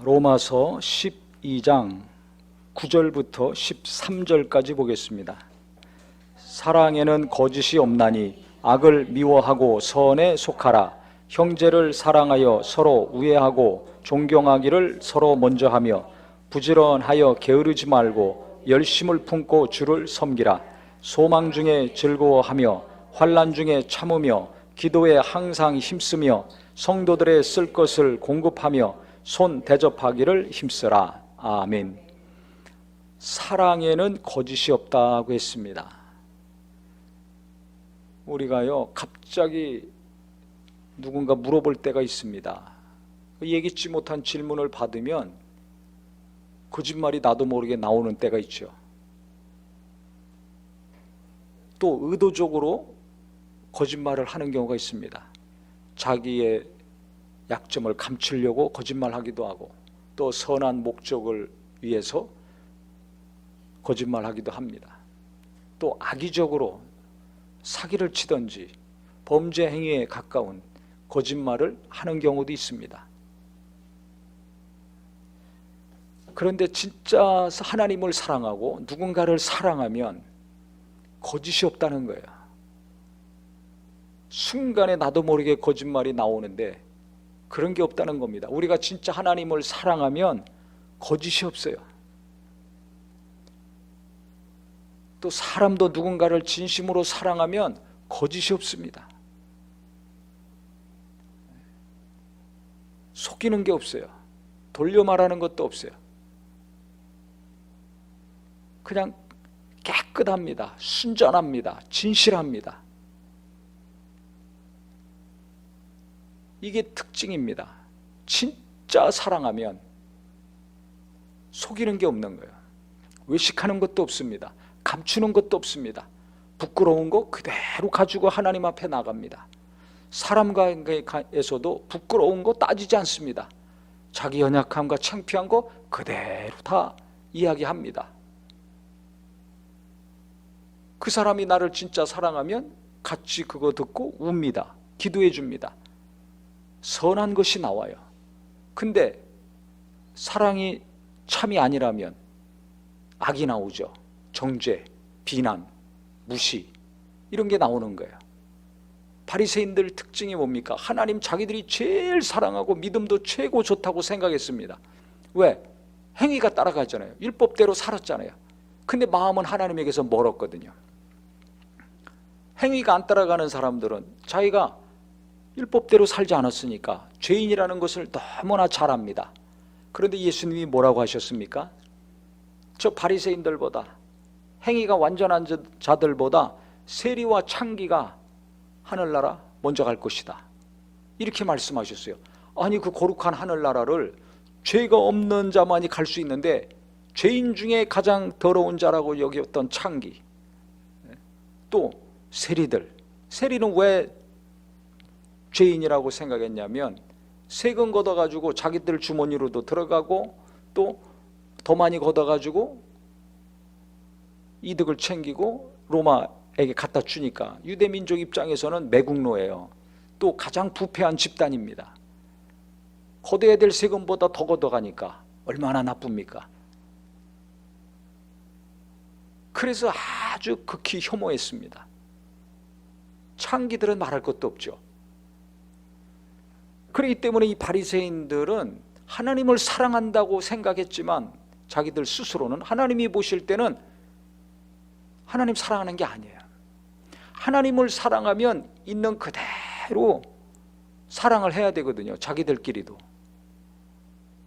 로마서 12장 9절부터 13절까지 보겠습니다. 사랑에는 거짓이 없나니 악을 미워하고 선에 속하라. 형제를 사랑하여 서로 우애하고 존경하기를 서로 먼저 하며 부지런하여 게으르지 말고 열심을 품고 주를 섬기라. 소망 중에 즐거워하며 환난 중에 참으며 기도에 항상 힘쓰며 성도들의 쓸 것을 공급하며 손 대접하기를 힘쓰라. 아멘. 사랑에는 거짓이 없다고 했습니다. 우리가요, 갑자기 누군가 물어볼 때가 있습니다. 예기치 못한 질문을 받으면 거짓말이 나도 모르게 나오는 때가 있죠. 또 의도적으로 거짓말을 하는 경우가 있습니다. 자기의 약점을 감추려고 거짓말하기도 하고, 또 선한 목적을 위해서 거짓말하기도 합니다. 또 악의적으로 사기를 치든지 범죄 행위에 가까운 거짓말을 하는 경우도 있습니다. 그런데 진짜 하나님을 사랑하고 누군가를 사랑하면 거짓이 없다는 거예요. 순간에 나도 모르게 거짓말이 나오는데 그런 게 없다는 겁니다. 우리가 진짜 하나님을 사랑하면 거짓이 없어요. 또 사람도 누군가를 진심으로 사랑하면 거짓이 없습니다. 속이는 게 없어요. 돌려 말하는 것도 없어요. 그냥 깨끗합니다. 순전합니다. 진실합니다. 이게 특징입니다. 진짜 사랑하면 속이는 게 없는 거예요. 외식하는 것도 없습니다. 감추는 것도 없습니다. 부끄러운 거 그대로 가지고 하나님 앞에 나갑니다. 사람 관계에서도 부끄러운 거 따지지 않습니다. 자기 연약함과 창피한 거 그대로 다 이야기합니다. 그 사람이 나를 진짜 사랑하면 같이 그거 듣고 웁니다. 기도해 줍니다. 선한 것이 나와요. 근데 사랑이 참이 아니라면 악이 나오죠. 정죄, 비난, 무시, 이런 게 나오는 거예요. 바리새인들 특징이 뭡니까? 하나님 자기들이 제일 사랑하고 믿음도 최고 좋다고 생각했습니다. 왜? 행위가 따라가잖아요. 율법대로 살았잖아요. 근데 마음은 하나님에게서 멀었거든요. 행위가 안 따라가는 사람들은 자기가 율법대로 살지 않았으니까 죄인이라는 것을 너무나 잘 압니다. 그런데 예수님이 뭐라고 하셨습니까? 저 바리새인들보다, 행위가 완전한 자들보다 세리와 창기가 하늘나라 먼저 갈 것이다, 이렇게 말씀하셨어요. 아니, 그 거룩한 하늘나라를 죄가 없는 자만이 갈 수 있는데 죄인 중에 가장 더러운 자라고 여겼던 창기, 또 세리들, 세리는 왜 죄인이라고 생각했냐면 세금 걷어가지고 자기들 주머니로도 들어가고 또 더 많이 걷어가지고 이득을 챙기고 로마에게 갖다 주니까 유대민족 입장에서는 매국노예요. 또 가장 부패한 집단입니다. 걷어야 될 세금보다 더 걷어가니까 얼마나 나쁩니까? 그래서 아주 극히 혐오했습니다. 창기들은 말할 것도 없죠. 그렇기 때문에 이 바리새인들은 하나님을 사랑한다고 생각했지만 자기들 스스로는 하나님이 보실 때는 하나님 사랑하는 게 아니에요. 하나님을 사랑하면 있는 그대로 사랑을 해야 되거든요. 자기들끼리도.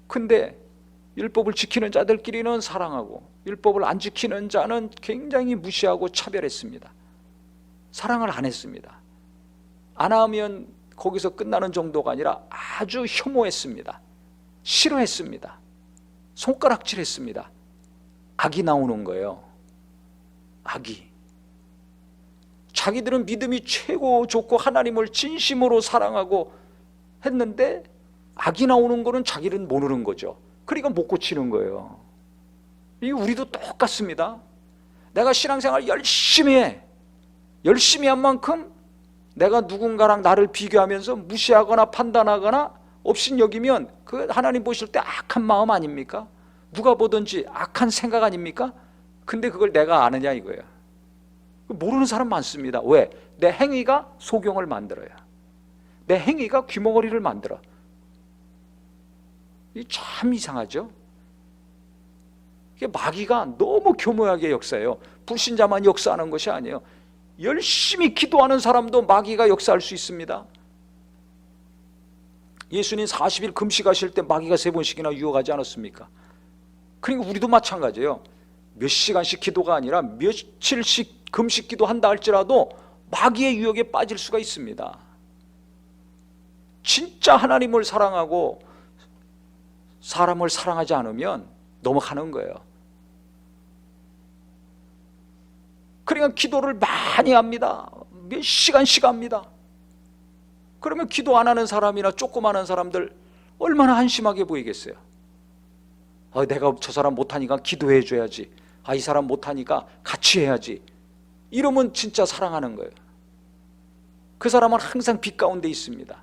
근데 율법을 지키는 자들끼리는 사랑하고 율법을 안 지키는 자는 굉장히 무시하고 차별했습니다. 사랑을 안 했습니다. 안 하면 거기서 끝나는 정도가 아니라 아주 혐오했습니다. 싫어했습니다. 손가락질했습니다. 악이 나오는 거예요. 악이. 자기들은 믿음이 최고 좋고 하나님을 진심으로 사랑하고 했는데 악이 나오는 거는 자기는 모르는 거죠. 그러니까 못 고치는 거예요. 이 우리도 똑같습니다. 내가 신앙생활 열심히 해. 열심히 한 만큼 내가 누군가랑 나를 비교하면서 무시하거나 판단하거나 업신여기면 그 하나님 보실 때 악한 마음 아닙니까? 누가 보든지 악한 생각 아닙니까? 근데 그걸 내가 아느냐 이거예요. 모르는 사람 많습니다. 왜? 내 행위가 소경을 만들어요. 내 행위가 귀머거리를 만들어. 이 참 이상하죠? 이게 마귀가 너무 교묘하게 역사해요. 불신자만 역사하는 것이 아니에요. 열심히 기도하는 사람도 마귀가 역사할 수 있습니다. 예수님 40일 금식하실 때 마귀가 3번씩이나 유혹하지 않았습니까? 그러니까 우리도 마찬가지예요. 몇 시간씩 기도가 아니라 며칠씩 금식 기도한다 할지라도 마귀의 유혹에 빠질 수가 있습니다. 진짜 하나님을 사랑하고 사람을 사랑하지 않으면 넘어가는 거예요. 그러니까 기도를 많이 합니다. 몇 시간씩 합니다. 그러면 기도 안 하는 사람이나 조그마한 사람들 얼마나 한심하게 보이겠어요. 내가 저 사람 못하니까 기도해 줘야지. 이 사람 못하니까 같이 해야지. 이러면 진짜 사랑하는 거예요. 그 사람은 항상 빛 가운데 있습니다.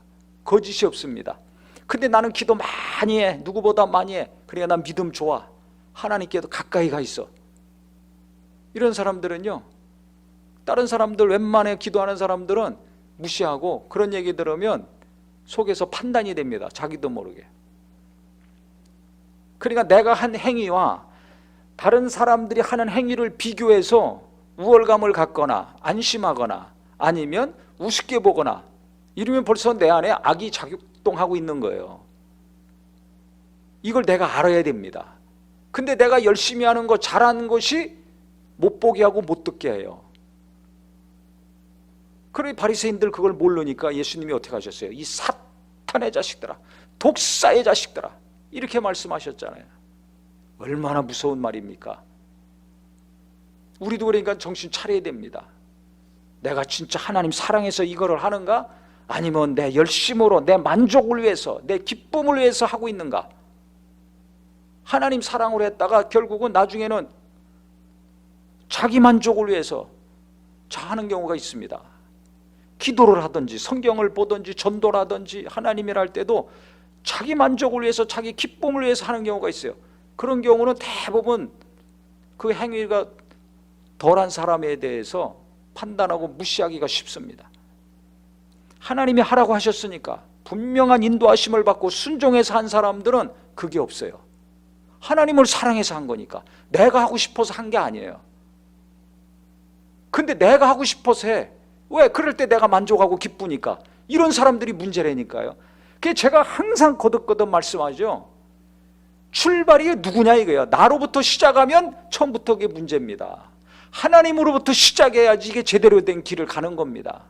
거짓이 없습니다. 근데 나는 기도 많이 해. 누구보다 많이 해. 그러니까 난 믿음 좋아. 하나님께도 가까이 가 있어. 이런 사람들은요, 다른 사람들 웬만해 기도하는 사람들은 무시하고 그런 얘기 들으면 속에서 판단이 됩니다. 자기도 모르게. 그러니까 내가 한 행위와 다른 사람들이 하는 행위를 비교해서 우월감을 갖거나 안심하거나 아니면 우습게 보거나 이러면 벌써 내 안에 악이 작동하고 있는 거예요. 이걸 내가 알아야 됩니다. 근데 내가 열심히 하는 거 잘하는 것이 못 보게 하고 못 듣게 해요. 그래 바리새인들 그걸 모르니까 예수님이 어떻게 하셨어요? 이 사탄의 자식들아, 독사의 자식들아, 이렇게 말씀하셨잖아요. 얼마나 무서운 말입니까? 우리도 그러니까 정신 차려야 됩니다. 내가 진짜 하나님 사랑해서 이거를 하는가? 아니면 내 열심으로 내 만족을 위해서 내 기쁨을 위해서 하고 있는가? 하나님 사랑으로 했다가 결국은 나중에는 자기 만족을 위해서 하는 경우가 있습니다. 기도를 하든지 성경을 보든지 전도를 하든지 하나님이라 할 때도 자기 만족을 위해서 자기 기쁨을 위해서 하는 경우가 있어요. 그런 경우는 대부분 그 행위가 덜한 사람에 대해서 판단하고 무시하기가 쉽습니다. 하나님이 하라고 하셨으니까 분명한 인도하심을 받고 순종해서 한 사람들은 그게 없어요. 하나님을 사랑해서 한 거니까. 내가 하고 싶어서 한 게 아니에요. 근데 내가 하고 싶어서 해. 왜? 그럴 때 내가 만족하고 기쁘니까. 이런 사람들이 문제라니까요. 그게 제가 항상 거듭거듭 말씀하죠. 출발이 누구냐 이거예요. 나로부터 시작하면 처음부터 그게 문제입니다. 하나님으로부터 시작해야지 이게 제대로 된 길을 가는 겁니다.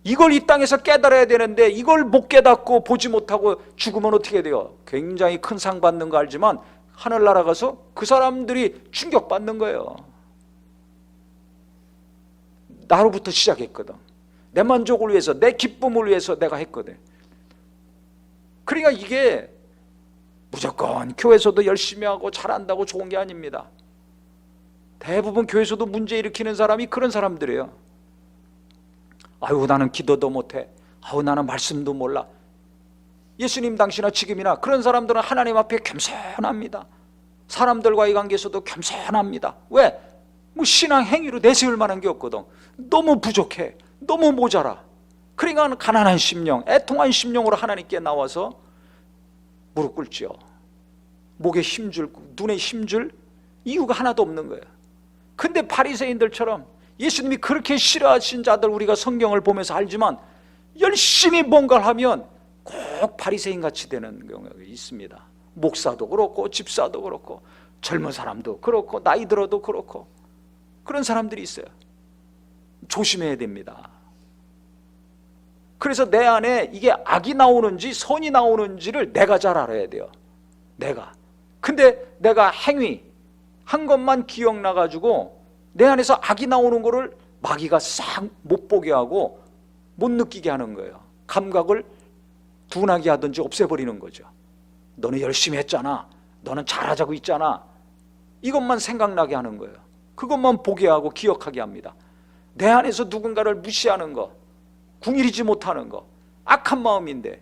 이걸 이 땅에서 깨달아야 되는데 이걸 못 깨닫고 보지 못하고 죽으면 어떻게 돼요? 굉장히 큰 상 받는 거 알지만 하늘나라 가서 그 사람들이 충격받는 거예요. 나로부터 시작했거든. 내 만족을 위해서 내 기쁨을 위해서 내가 했거든. 그러니까 이게 무조건 교회에서도 열심히 하고 잘한다고 좋은 게 아닙니다. 대부분 교회에서도 문제 일으키는 사람이 그런 사람들이에요. 아유 나는 기도도 못해. 아유 나는 말씀도 몰라. 예수님 당시나 지금이나 그런 사람들은 하나님 앞에 겸손합니다. 사람들과의 관계에서도 겸손합니다. 왜? 뭐 신앙 행위로 내세울 만한 게 없거든. 너무 부족해. 너무 모자라. 그러니까 가난한 심령, 애통한 심령으로 하나님께 나와서 무릎 꿇지요. 목에 힘줄, 눈에 힘줄 이유가 하나도 없는 거예요. 근데 바리새인들처럼 예수님이 그렇게 싫어하신 자들 우리가 성경을 보면서 알지만 열심히 뭔가를 하면 꼭 바리새인 같이 되는 경우가 있습니다. 목사도 그렇고 집사도 그렇고 젊은 사람도 그렇고 나이 들어도 그렇고 그런 사람들이 있어요. 조심해야 됩니다. 그래서 내 안에 이게 악이 나오는지 선이 나오는지를 내가 잘 알아야 돼요. 내가. 근데 내가 행위 한 것만 기억나가지고 내 안에서 악이 나오는 거를 마귀가 싹 못 보게 하고 못 느끼게 하는 거예요. 감각을 둔하게 하든지 없애버리는 거죠. 너는 열심히 했잖아. 너는 잘하자고 있잖아. 이것만 생각나게 하는 거예요. 그것만 보게 하고 기억하게 합니다. 내 안에서 누군가를 무시하는 거, 궁일이지 못하는 거, 악한 마음인데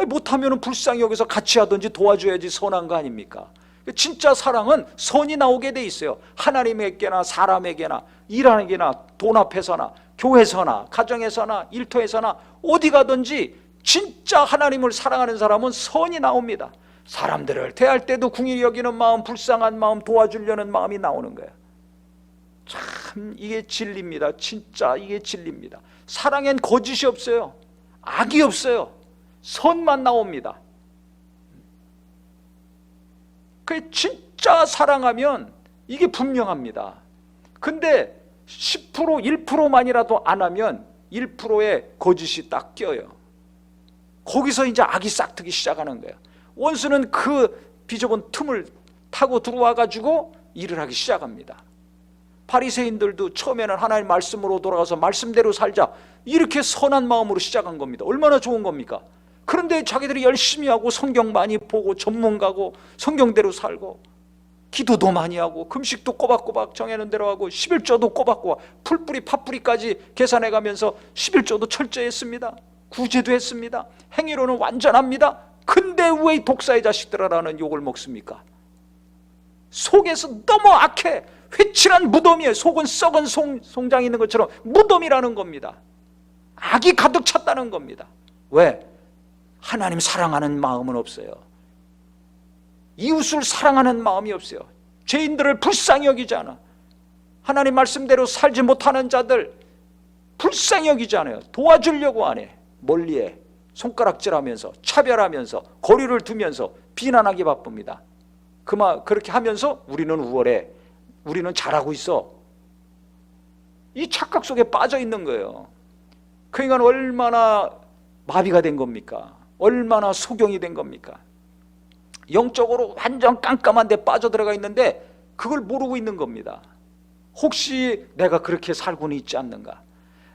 못하면 불쌍히 여기서 같이 하든지 도와줘야지 선한 거 아닙니까? 진짜 사랑은 선이 나오게 돼 있어요. 하나님에게나 사람에게나 일하는 게나 돈 앞에서나 교회에서나 가정에서나 일터에서나 어디 가든지 진짜 하나님을 사랑하는 사람은 선이 나옵니다. 사람들을 대할 때도 궁일이 여기는 마음, 불쌍한 마음, 도와주려는 마음이 나오는 거예요. 참 이게 진리입니다. 진짜 이게 진리입니다. 사랑엔 거짓이 없어요. 악이 없어요. 선만 나옵니다. 그 진짜 사랑하면 이게 분명합니다. 근데 10% 1%만이라도 안 하면 1%의 거짓이 딱 껴요. 거기서 이제 악이 싹트기 시작하는 거예요. 원수는 그 비좁은 틈을 타고 들어와 가지고 일을 하기 시작합니다. 바리새인들도 처음에는 하나님 말씀으로 돌아가서 말씀대로 살자 이렇게 선한 마음으로 시작한 겁니다. 얼마나 좋은 겁니까? 그런데 자기들이 열심히 하고 성경 많이 보고 전문가고 성경대로 살고 기도도 많이 하고 금식도 꼬박꼬박 정해놓은 대로 하고 11조도 꼬박꼬박 풀뿌리 팥뿌리까지 계산해 가면서 11조도 철저히 했습니다. 구제도 했습니다. 행위로는 완전합니다. 근데 왜 이 독사의 자식들아라는 욕을 먹습니까? 속에서 너무 악해. 회칠한 무덤이에요. 속은 썩은 송장이 있는 것처럼 무덤이라는 겁니다. 악이 가득 찼다는 겁니다. 왜? 하나님 사랑하는 마음은 없어요. 이웃을 사랑하는 마음이 없어요. 죄인들을 불쌍히 여기지 않아. 하나님 말씀대로 살지 못하는 자들 불쌍히 여기지 않아요. 도와주려고 안 해. 멀리해. 손가락질하면서 차별하면서 거리를 두면서 비난하기 바쁩니다. 그렇게 하면서 우리는 우월해. 우리는 잘하고 있어. 이 착각 속에 빠져 있는 거예요. 그 인간 얼마나 마비가 된 겁니까? 얼마나 소경이 된 겁니까? 영적으로 완전 깜깜한 데 빠져들어가 있는데 그걸 모르고 있는 겁니다. 혹시 내가 그렇게 살고는 있지 않는가?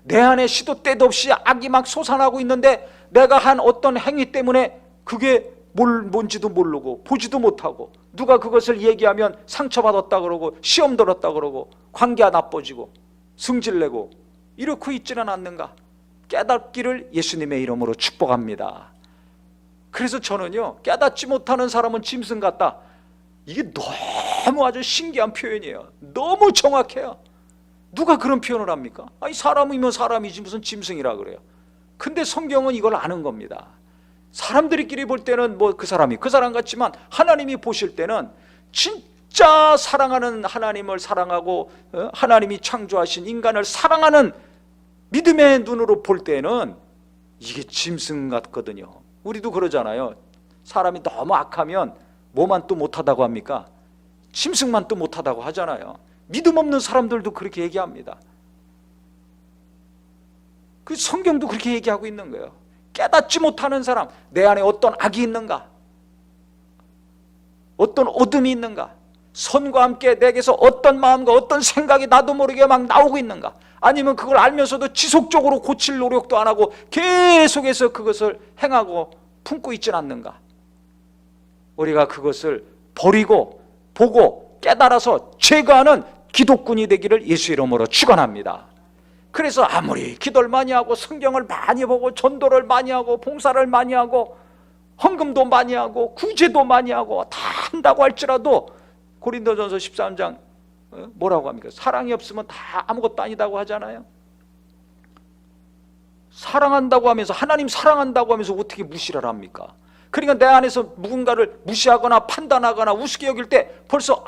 내 안에 시도 때도 없이 악이 막 솟아나고 있는데 내가 한 어떤 행위 때문에 그게 뭔지도 모르고 보지도 못하고 누가 그것을 얘기하면 상처받았다 그러고 시험 들었다 그러고 관계가 나빠지고 승질내고 이렇게 있지는 않는가? 깨닫기를 예수님의 이름으로 축복합니다. 그래서 저는요, 깨닫지 못하는 사람은 짐승 같다. 이게 너무 아주 신기한 표현이에요. 너무 정확해요. 누가 그런 표현을 합니까? 아니 사람이면 사람이지 무슨 짐승이라 그래요. 근데 성경은 이걸 아는 겁니다. 사람들끼리 볼 때는 뭐 그 사람이 그 사람 같지만 하나님이 보실 때는 진짜 사랑하는 하나님을 사랑하고 하나님이 창조하신 인간을 사랑하는 믿음의 눈으로 볼 때는 이게 짐승 같거든요. 우리도 그러잖아요. 사람이 너무 악하면 뭐만 또 못하다고 합니까? 짐승만 또 못하다고 하잖아요. 믿음 없는 사람들도 그렇게 얘기합니다. 그 성경도 그렇게 얘기하고 있는 거예요. 깨닫지 못하는 사람, 내 안에 어떤 악이 있는가? 어떤 어둠이 있는가? 선과 함께 내게서 어떤 마음과 어떤 생각이 나도 모르게 막 나오고 있는가? 아니면 그걸 알면서도 지속적으로 고칠 노력도 안 하고 계속해서 그것을 행하고 품고 있진 않는가? 우리가 그것을 버리고 보고 깨달아서 제거하는 기독군이 되기를 예수 이름으로 축원합니다. 그래서 아무리 기도를 많이 하고 성경을 많이 보고 전도를 많이 하고 봉사를 많이 하고 헌금도 많이 하고 구제도 많이 하고 다 한다고 할지라도 고린도전서 13장 뭐라고 합니까? 사랑이 없으면 다 아무것도 아니다고 하잖아요. 사랑한다고 하면서 하나님 사랑한다고 하면서 어떻게 무시를 합니까? 그러니까 내 안에서 누군가를 무시하거나 판단하거나 우습게 여길 때 벌써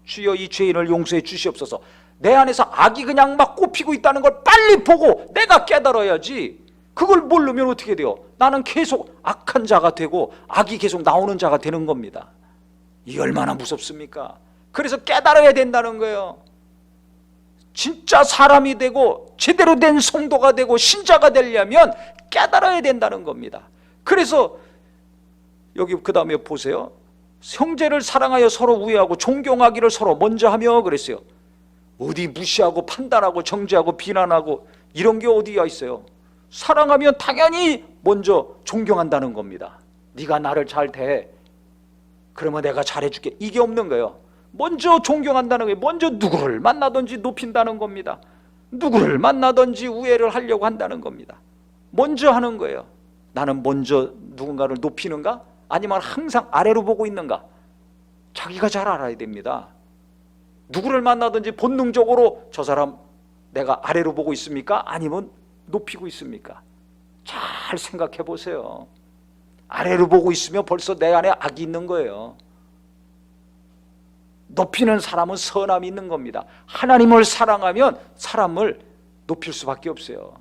주여 이 죄인을 용서해 주시옵소서. 내 안에서 악이 그냥 막 꼽히고 있다는 걸 빨리 보고 내가 깨달아야지. 그걸 모르면 어떻게 돼요? 나는 계속 악한 자가 되고 악이 계속 나오는 자가 되는 겁니다. 이게 얼마나 무섭습니까? 그래서 깨달아야 된다는 거예요. 진짜 사람이 되고 제대로 된 성도가 되고 신자가 되려면 깨달아야 된다는 겁니다. 그래서 여기 그 다음에 보세요. 형제를 사랑하여 서로 우애하고 존경하기를 서로 먼저 하며 그랬어요. 어디 무시하고 판단하고 정죄하고 비난하고 이런 게 어디가 있어요? 사랑하면 당연히 먼저 존경한다는 겁니다. 네가 나를 잘 대해. 그러면 내가 잘해줄게. 이게 없는 거예요. 먼저 존경한다는 거예요. 먼저 누구를 만나든지 높인다는 겁니다. 누구를 만나든지 우애를 하려고 한다는 겁니다. 먼저 하는 거예요. 나는 먼저 누군가를 높이는가? 아니면 항상 아래로 보고 있는가? 자기가 잘 알아야 됩니다. 누구를 만나든지 본능적으로 저 사람 내가 아래로 보고 있습니까? 아니면 높이고 있습니까? 잘 생각해 보세요. 아래로 보고 있으면 벌써 내 안에 악이 있는 거예요. 높이는 사람은 선함이 있는 겁니다. 하나님을 사랑하면 사람을 높일 수밖에 없어요.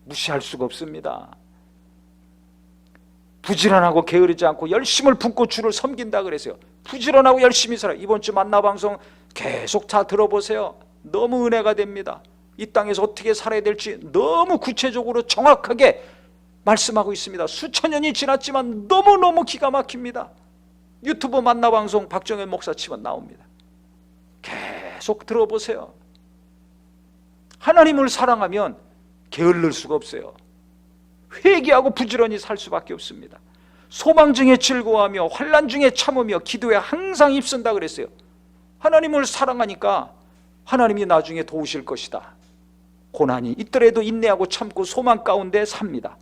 무시할 수가 없습니다. 부지런하고 게으르지 않고 열심을 붓고 주를 섬긴다 그랬어요. 부지런하고 열심히 살아. 이번 주 만나방송 계속 다 들어보세요. 너무 은혜가 됩니다. 이 땅에서 어떻게 살아야 될지 너무 구체적으로 정확하게 말씀하고 있습니다. 수천 년이 지났지만 너무너무 기가 막힙니다. 유튜브 만나방송 박정현 목사 치면 나옵니다. 계속 들어보세요. 하나님을 사랑하면 게을를 수가 없어요. 회개하고 부지런히 살 수밖에 없습니다. 소망 중에 즐거워하며 환난 중에 참으며 기도에 항상 힘쓴다 그랬어요. 하나님을 사랑하니까 하나님이 나중에 도우실 것이다. 고난이 있더라도 인내하고 참고 소망 가운데 삽니다.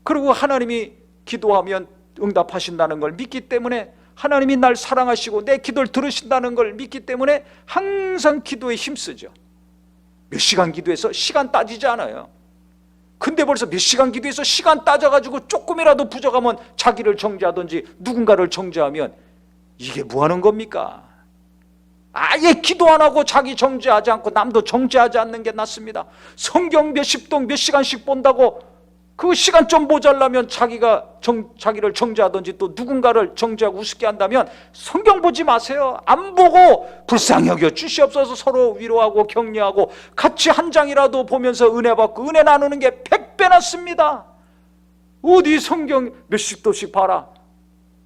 그리고 하나님이 기도하면 응답하신다는 걸 믿기 때문에, 하나님이 날 사랑하시고 내 기도를 들으신다는 걸 믿기 때문에 항상 기도에 힘쓰죠. 몇 시간 기도해서 시간 따지지 않아요. 근데 벌써 몇 시간 기도해서 시간 따져가지고 조금이라도 부족하면 자기를 정죄하든지 누군가를 정죄하면 이게 뭐 하는 겁니까? 아예 기도 안 하고 자기 정죄하지 않고 남도 정죄하지 않는 게 낫습니다. 성경 몇십 동 몇 시간씩 본다고 그 시간 좀 모자라면 자기를 정죄하든지 또 누군가를 정죄하고 우습게 한다면 성경 보지 마세요. 안 보고 불쌍히 여겨 주시옵소서 서로 위로하고 격려하고 같이 한 장이라도 보면서 은혜 받고 은혜 나누는 게 100배 낫습니다. 어디 성경 몇십 도씩 봐라,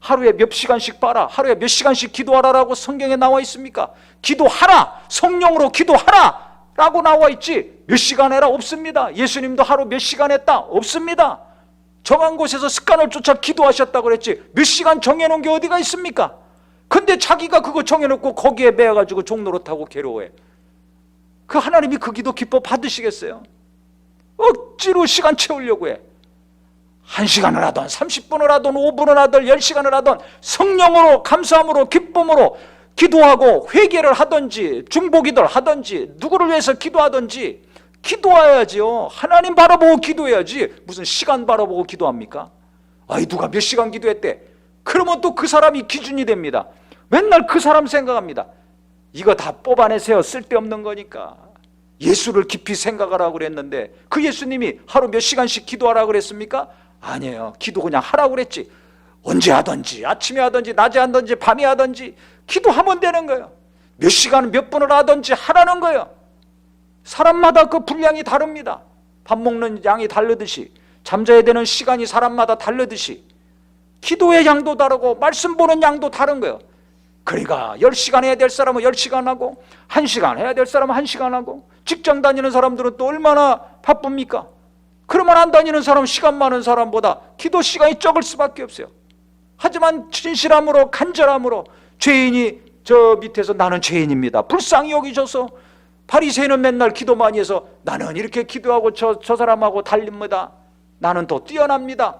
하루에 몇 시간씩 봐라, 하루에 몇 시간씩 기도하라라고 성경에 나와 있습니까? 기도하라, 성령으로 기도하라 라고 나와 있지 몇 시간 해라 없습니다. 예수님도 하루 몇 시간 했다 없습니다. 정한 곳에서 습관을 쫓아 기도하셨다고 그랬지 몇 시간 정해놓은 게 어디가 있습니까? 근데 자기가 그거 정해놓고 거기에 매여가지고 종로로 타고 괴로워해. 그 하나님이 그 기도 기뻐 받으시겠어요? 억지로 시간 채우려고 해. 1시간을 하던 30분을 하던 5분을 하던 10시간을 하던 성령으로 감사함으로 기쁨으로 기도하고 회개를 하든지 중보기도를 하든지 누구를 위해서 기도하든지 기도해야지요. 하나님 바라보고 기도해야지 무슨 시간 바라보고 기도합니까? 아이 누가 몇 시간 기도했대. 그러면 또 그 사람이 기준이 됩니다. 맨날 그 사람 생각합니다. 이거 다 뽑아내세요. 쓸데없는 거니까. 예수를 깊이 생각하라고 그랬는데 그 예수님이 하루 몇 시간씩 기도하라고 그랬습니까? 아니에요. 기도 그냥 하라고 그랬지. 언제 하든지 아침에 하든지 낮에 하든지 밤에 하든지 기도하면 되는 거예요. 몇 시간 몇 분을 하든지 하라는 거예요. 사람마다 그 분량이 다릅니다. 밥 먹는 양이 다르듯이 잠자야 되는 시간이 사람마다 다르듯이 기도의 양도 다르고 말씀 보는 양도 다른 거예요. 그러니까 10시간 해야 될 사람은 10시간 하고 1시간 해야 될 사람은 1시간 하고 직장 다니는 사람들은 또 얼마나 바쁩니까? 그러면 안 다니는 사람, 시간 많은 사람보다 기도 시간이 적을 수밖에 없어요. 하지만 진실함으로 간절함으로 죄인이 저 밑에서 나는 죄인입니다 불쌍히 여기셔서, 바리새인은 맨날 기도 많이 해서 나는 이렇게 기도하고 저 사람하고 달립니다. 나는 더 뛰어납니다.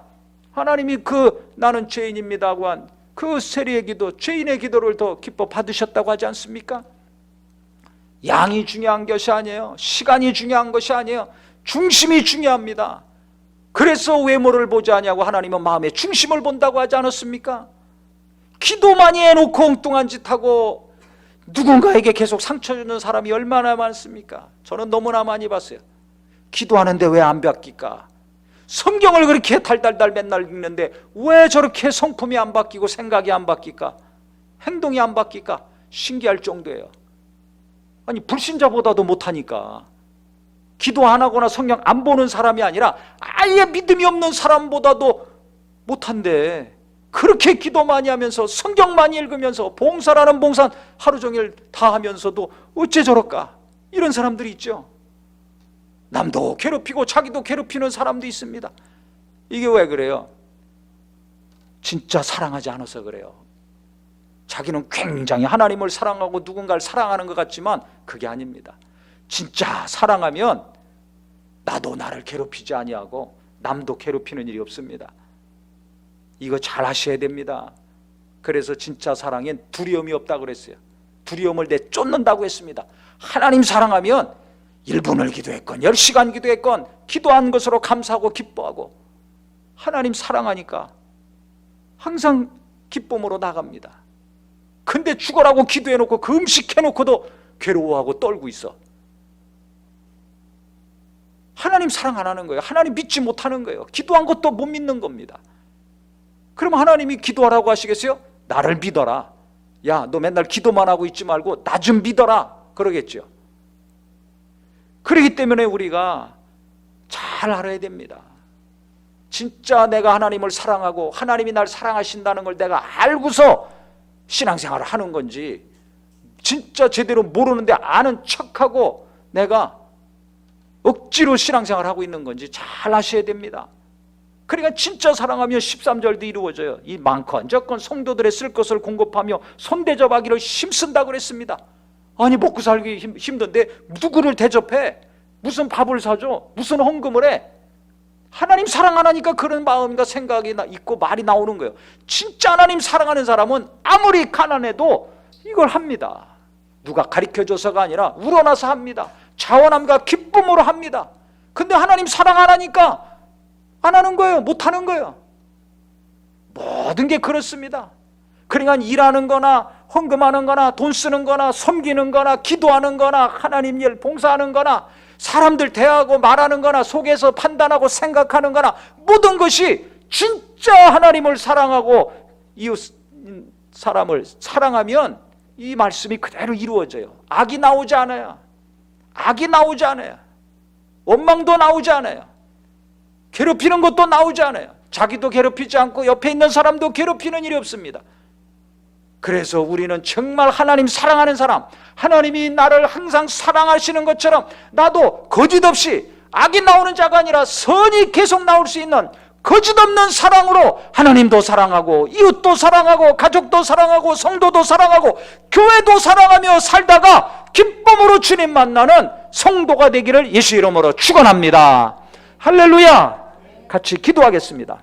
하나님이 그 나는 죄인입니다 하고 한 그 세리의 기도, 죄인의 기도를 더 기뻐 받으셨다고 하지 않습니까? 양이 중요한 것이 아니에요. 시간이 중요한 것이 아니에요. 중심이 중요합니다. 그래서 외모를 보지 아니하고 하나님은 마음의 중심을 본다고 하지 않았습니까? 기도 많이 해놓고 엉뚱한 짓 하고 누군가에게 계속 상처 주는 사람이 얼마나 많습니까? 저는 너무나 많이 봤어요. 기도하는데 왜 안 바뀔까? 성경을 그렇게 달달달 맨날 읽는데 왜 저렇게 성품이 안 바뀌고 생각이 안 바뀔까? 행동이 안 바뀔까? 신기할 정도예요. 아니 불신자보다도 못하니까. 기도 안 하거나 성경 안 보는 사람이 아니라 아예 믿음이 없는 사람보다도 못한데 그렇게 기도 많이 하면서 성경 많이 읽으면서 봉사라는 봉사 하루 종일 다 하면서도 어째 저럴까? 이런 사람들이 있죠. 남도 괴롭히고 자기도 괴롭히는 사람도 있습니다. 이게 왜 그래요? 진짜 사랑하지 않아서 그래요. 자기는 굉장히 하나님을 사랑하고 누군가를 사랑하는 것 같지만 그게 아닙니다. 진짜 사랑하면 나도 나를 괴롭히지 아니하고 남도 괴롭히는 일이 없습니다. 이거 잘 하셔야 됩니다. 그래서 진짜 사랑엔 두려움이 없다고 그랬어요. 두려움을 내쫓는다고 했습니다. 하나님 사랑하면 1분을 기도했건 10시간 기도했건 기도한 것으로 감사하고 기뻐하고, 하나님 사랑하니까 항상 기쁨으로 나갑니다. 근데 죽어라고 기도해놓고 그 음식 해놓고도 괴로워하고 떨고 있어. 하나님 사랑 안 하는 거예요. 하나님 믿지 못하는 거예요. 기도한 것도 못 믿는 겁니다. 그럼 하나님이 기도하라고 하시겠어요? 나를 믿어라. 야, 너 맨날 기도만 하고 있지 말고 나 좀 믿어라. 그러겠죠. 그렇기 때문에 우리가 잘 알아야 됩니다. 진짜 내가 하나님을 사랑하고 하나님이 날 사랑하신다는 걸 내가 알고서 신앙생활을 하는 건지, 진짜 제대로 모르는데 아는 척하고 내가 억지로 신앙생활을 하고 있는 건지 잘 아셔야 됩니다. 그러니까 진짜 사랑하면 13절도 이루어져요. 이 많건 적건 성도들의 쓸 것을 공급하며 손대접하기를 힘쓴다고 그랬습니다. 아니 먹고 살기 힘든데 누구를 대접해? 무슨 밥을 사줘? 무슨 헌금을 해? 하나님 사랑 안 하니까 그런 마음과 생각이 있고 말이 나오는 거예요. 진짜 하나님 사랑하는 사람은 아무리 가난해도 이걸 합니다. 누가 가르쳐줘서가 아니라 우러나서 합니다. 자원함과 기쁨으로 합니다. 근데 하나님 사랑 안 하니까 안 하는 거예요. 못 하는 거예요. 모든 게 그렇습니다. 그러니까 일하는 거나 헌금하는 거나 돈 쓰는 거나 섬기는 거나 기도하는 거나 하나님 일 봉사하는 거나 사람들 대하고 말하는 거나 속에서 판단하고 생각하는 거나 모든 것이 진짜 하나님을 사랑하고 이웃 사람을 사랑하면 이 말씀이 그대로 이루어져요. 악이 나오지 않아요. 악이 나오지 않아요. 원망도 나오지 않아요. 괴롭히는 것도 나오지 않아요. 자기도 괴롭히지 않고 옆에 있는 사람도 괴롭히는 일이 없습니다. 그래서 우리는 정말 하나님 사랑하는 사람, 하나님이 나를 항상 사랑하시는 것처럼 나도 거짓없이 악이 나오는 자가 아니라 선이 계속 나올 수 있는 거짓없는 사랑으로 하나님도 사랑하고 이웃도 사랑하고 가족도 사랑하고 성도도 사랑하고 교회도 사랑하며 살다가 기쁨으로 주님 만나는 성도가 되기를 예수 이름으로 축원합니다. 할렐루야. 같이 기도하겠습니다.